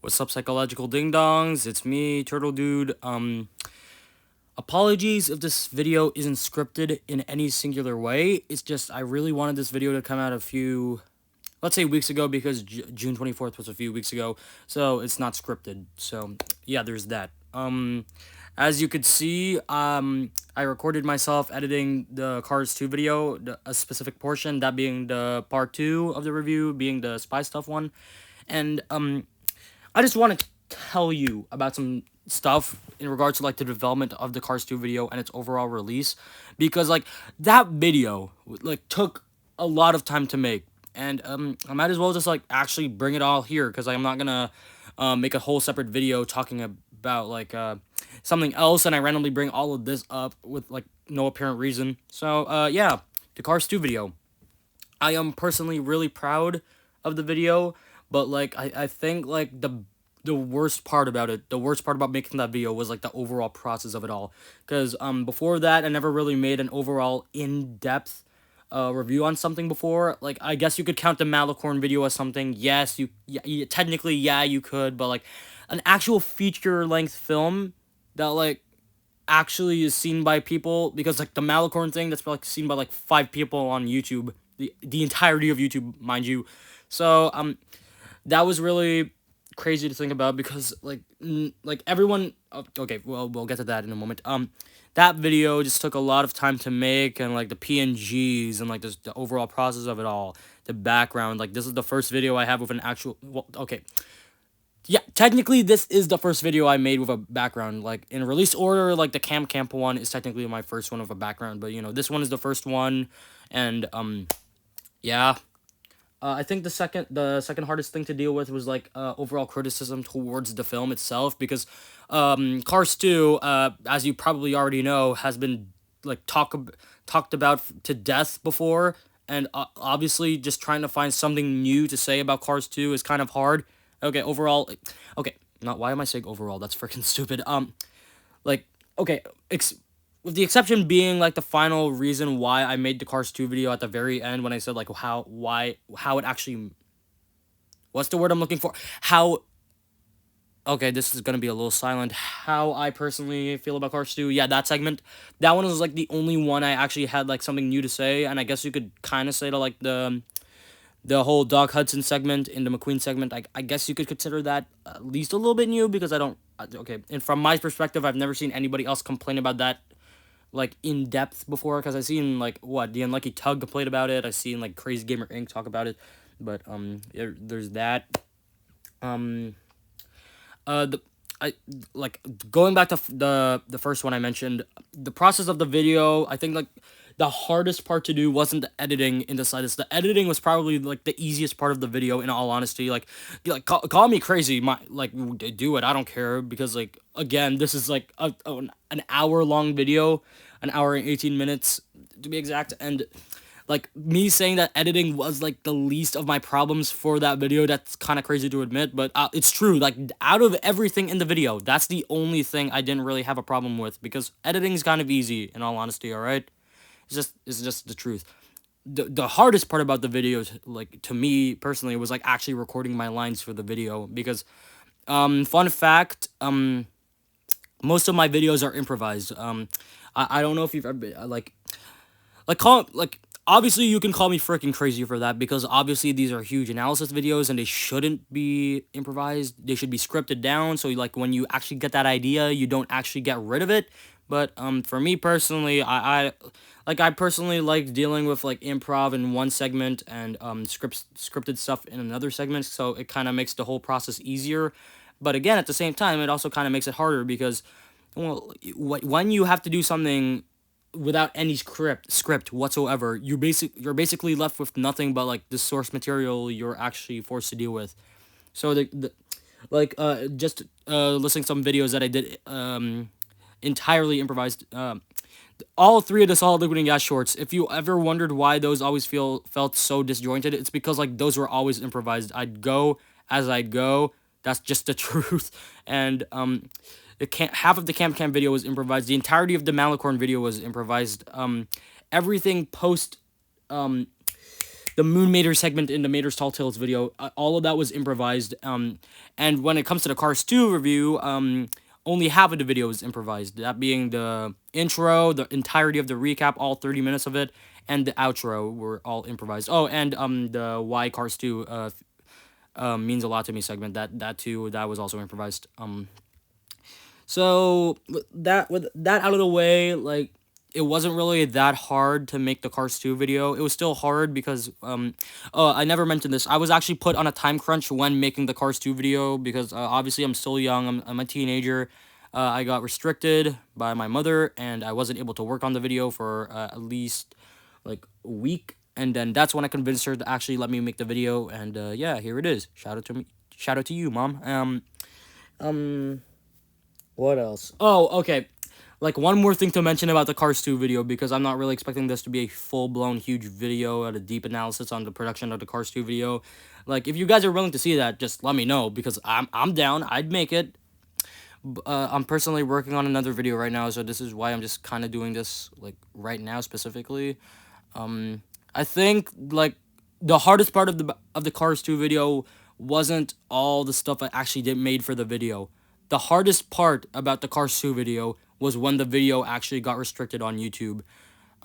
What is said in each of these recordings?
What's up, psychological ding dongs? It's me, Turtle Dude. Apologies if this video isn't scripted in any singular way. It's just I really wanted this video to come out a few, let's say, weeks ago because June 24th was a few weeks ago, so it's not scripted. So yeah, there's that. As you could see, I recorded myself editing the Cars 2 video, a specific portion, that being the part 2 of the review, being the spy stuff one, and I just want to tell you about some stuff in regards to like the development of the Cars 2 video and its overall release, because like that video like took a lot of time to make, and I might as well just like actually bring it all here because I'm not gonna make a whole separate video talking about like something else, and I randomly bring all of this up with like no apparent reason. So yeah, the Cars 2 video. I am personally really proud of the video, but like I think like the worst part about it, the worst part about making that video was like the overall process of it all. Cause before that I never really made an overall in-depth review on something before. Like I guess you could count the Malicorn video as something. Yes, yeah, technically yeah you could, but like an actual feature length film that like actually is seen by people, because like the Malicorn thing, that's like seen by like 5 people on YouTube, the entirety of YouTube, mind you. So that was really crazy to think about because like everyone, okay, well, we'll get to that in a moment. That video just took a lot of time to make, and like the PNGs and like the overall process of it all, the background, like this is the first video I have with an actual, well, okay, yeah, technically this is the first video I made with a background. Like in release order, like the Camp one is technically my first one with a background, but you know, this one is the first one. And yeah. I think the second hardest thing to deal with was like overall criticism towards the film itself, because Cars 2, as you probably already know, has been like talked about to death before, and obviously just trying to find something new to say about Cars 2 is kind of hard. Okay, overall, okay, not why am I saying overall? That's freaking stupid. Like, okay, with the exception being like the final reason why I made the Cars 2 video at the very end, when I said like how it actually, what's the word I'm looking for? How, okay, this is gonna be a little silent. How I personally feel about Cars 2. Yeah, that segment. That one was like the only one I actually had like something new to say, and I guess you could kind of say to like the whole Doc Hudson segment in the McQueen segment. I guess you could consider that at least a little bit new, because I don't, okay, and from my perspective, I've never seen anybody else complain about that like in depth before, because I seen like what the Unlucky Tug complained about it. I seen like Crazy Gamer Inc. talk about it, but there's that. Um, the I like going back to the first one I mentioned, the process of the video. I think like the hardest part to do wasn't the editing in the slightest. The editing was probably like the easiest part of the video. In all honesty, call me crazy, my like do it. I don't care, because like again, this is like an hour long video, an hour and 18 minutes to be exact, and like me saying that editing was like the least of my problems for that video, that's kind of crazy to admit, but it's true. Like out of everything in the video, that's the only thing I didn't really have a problem with, because editing's kind of easy, in all honesty. All right, it's just the truth. The hardest part about the videos, like to me personally, was like actually recording my lines for the video, because fun fact, most of my videos are improvised. I don't know if you've ever been, call like, obviously you can call me freaking crazy for that, because obviously these are huge analysis videos and they shouldn't be improvised. They should be scripted down, so like when you actually get that idea, you don't actually get rid of it. But for me personally, I personally like dealing with like improv in one segment and scripted stuff in another segment, so it kind of makes the whole process easier. But again, at the same time, it also kind of makes it harder, because well, when you have to do something without any script whatsoever, you're basically left with nothing but like the source material you're actually forced to deal with. So the like just listening to some videos that I did entirely improvised. All 3 of the Solid Liquid and Gas shorts, if you ever wondered why those always felt so disjointed, it's because like those were always improvised. I'd go as I'd go. That's just the truth. And half of the Camp video was improvised. The entirety of the Malicorn video was improvised. Everything post the Moon Mater segment in the Mater's Tall Tales video, all of that was improvised. And when it comes to the Cars 2 review, only half of the video is improvised. That being the intro, the entirety of the recap, all 30 minutes of it, and the outro were all improvised. Oh, and the Why Cars 2 means a lot to me segment. That too, that was also improvised. So with that out of the way, like, it wasn't really that hard to make the Cars 2 video. It was still hard because oh, I never mentioned this. I was actually put on a time crunch when making the Cars 2 video because obviously I'm still young. I'm a teenager. I got restricted by my mother and I wasn't able to work on the video for at least like a week, and then that's when I convinced her to actually let me make the video, and yeah, here it is. Shout out to me. Shout out to you, Mom. What else? Oh, okay. Like, one more thing to mention about the Cars 2 video, because I'm not really expecting this to be a full-blown huge video and a deep analysis on the production of the Cars 2 video. Like, if you guys are willing to see that, just let me know, because I'm down. I'd make it. I'm personally working on another video right now, so this is why I'm just kind of doing this, like, right now specifically. I think, like, the hardest part of the Cars 2 video wasn't all the stuff I actually did made for the video. The hardest part about the Cars 2 video was when the video actually got restricted on YouTube.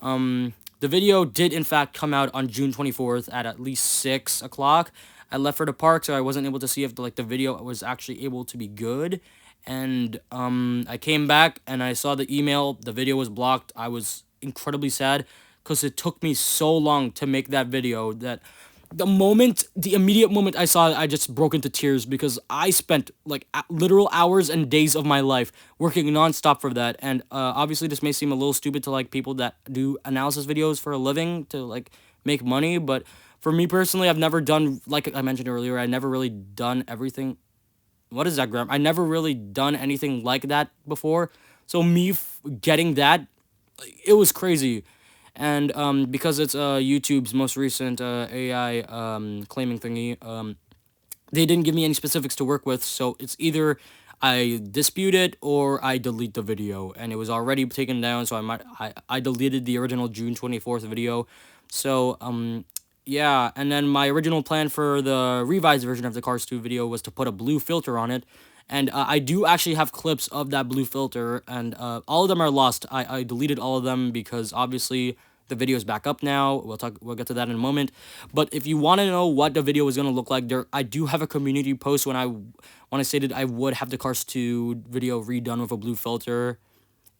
The video did in fact come out on June 24th at least 6 o'clock. I left for the park, so I wasn't able to see if the video was actually able to be good. And I came back and I saw the email. The video was blocked. I was incredibly sad because it took me so long to make that video that the immediate moment I saw it, I just broke into tears because I spent like literal hours and days of my life working nonstop for that. And obviously this may seem a little stupid to like people that do analysis videos for a living to like make money, but for me personally, I've never done, like I mentioned earlier, I never really done everything. What is that, Graham? I never really done anything like that before. So me getting that, it was crazy. And because it's YouTube's most recent AI claiming thingy, they didn't give me any specifics to work with, so it's either I dispute it or I delete the video, and it was already taken down, so I deleted the original June 24th video. So yeah, and then my original plan for the revised version of the Cars 2 video was to put a blue filter on it. And I do actually have clips of that blue filter, and all of them are lost. I deleted all of them because obviously the video is back up now. We'll get to that in a moment. But if you want to know what the video is gonna look like, I do have a community post when I stated I would have the Cars 2 video redone with a blue filter.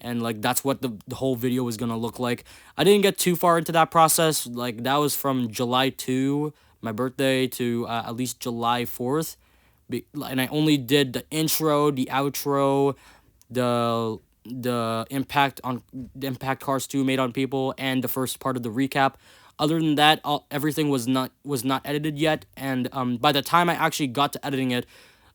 And like that's what the whole video was gonna look like. I didn't get too far into that process. Like that was from July 2, my birthday, to at least July 4th. And I only did the intro, the outro, the impact Cars 2 made on people, and the first part of the recap. Other than that, everything was not edited yet. And by the time I actually got to editing it,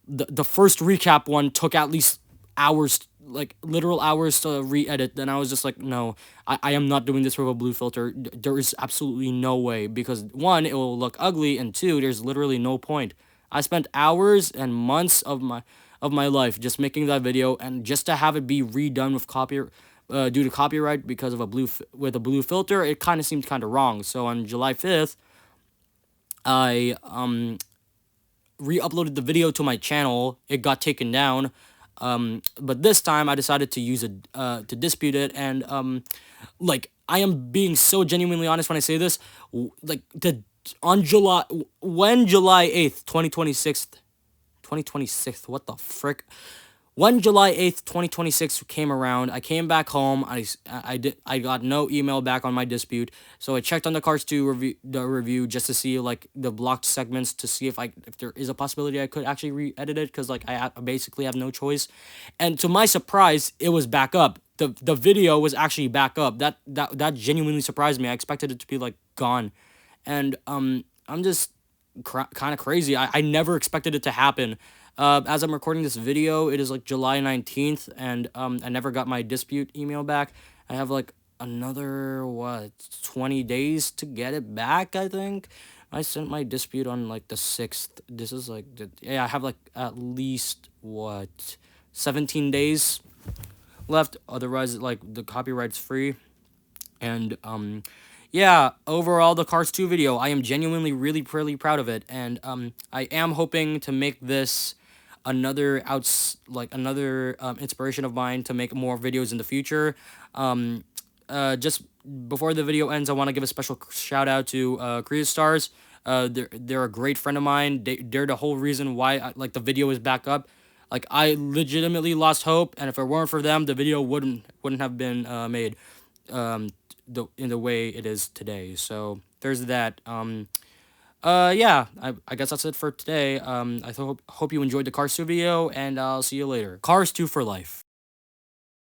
the first recap one took at least hours, like literal hours to re-edit. Then I was just like, no, I am not doing this with a blue filter. There is absolutely no way, because one, it will look ugly, and two, there's literally no point. I spent hours and months of my life just making that video, and just to have it be redone with due to copyright because of a blue filter, it kind of seemed kind of wrong. So on July 5th, I re-uploaded the video to my channel. It got taken down. But this time I decided to use it to dispute it, and like, I am being so genuinely honest when I say this. Like July 8th, 2026, what the frick? When July 8th, 2026 came around, I came back home. I got no email back on my dispute. So I checked on the Cars 2 review just to see like the blocked segments, to see if there is a possibility I could actually re-edit it, because like I basically have no choice. And to my surprise, it was back up. The video was actually back up. That genuinely surprised me. I expected it to be like gone. And I'm just kind of crazy. I never expected it to happen. As I'm recording this video, it is like July 19th, and I never got my dispute email back. I have like another 20 days to get it back, I think. I sent my dispute on like the 6th. This is like I have like at least 17 days left. Otherwise, like, the copyright's free. And yeah, overall, the Cars 2 video, I am genuinely really proud of it, and I am hoping to make this another inspiration of mine to make more videos in the future. Um, just before the video ends, I want to give a special shout out to Korea Stars. They're a great friend of mine. They're the whole reason why the video is back up. Like, I legitimately lost hope, and if it weren't for them, the video wouldn't have been made um in the way it is today. So there's that. Yeah, I guess that's it for today. I hope you enjoyed the Cars 2 video, and I'll see you later. Cars 2 for life.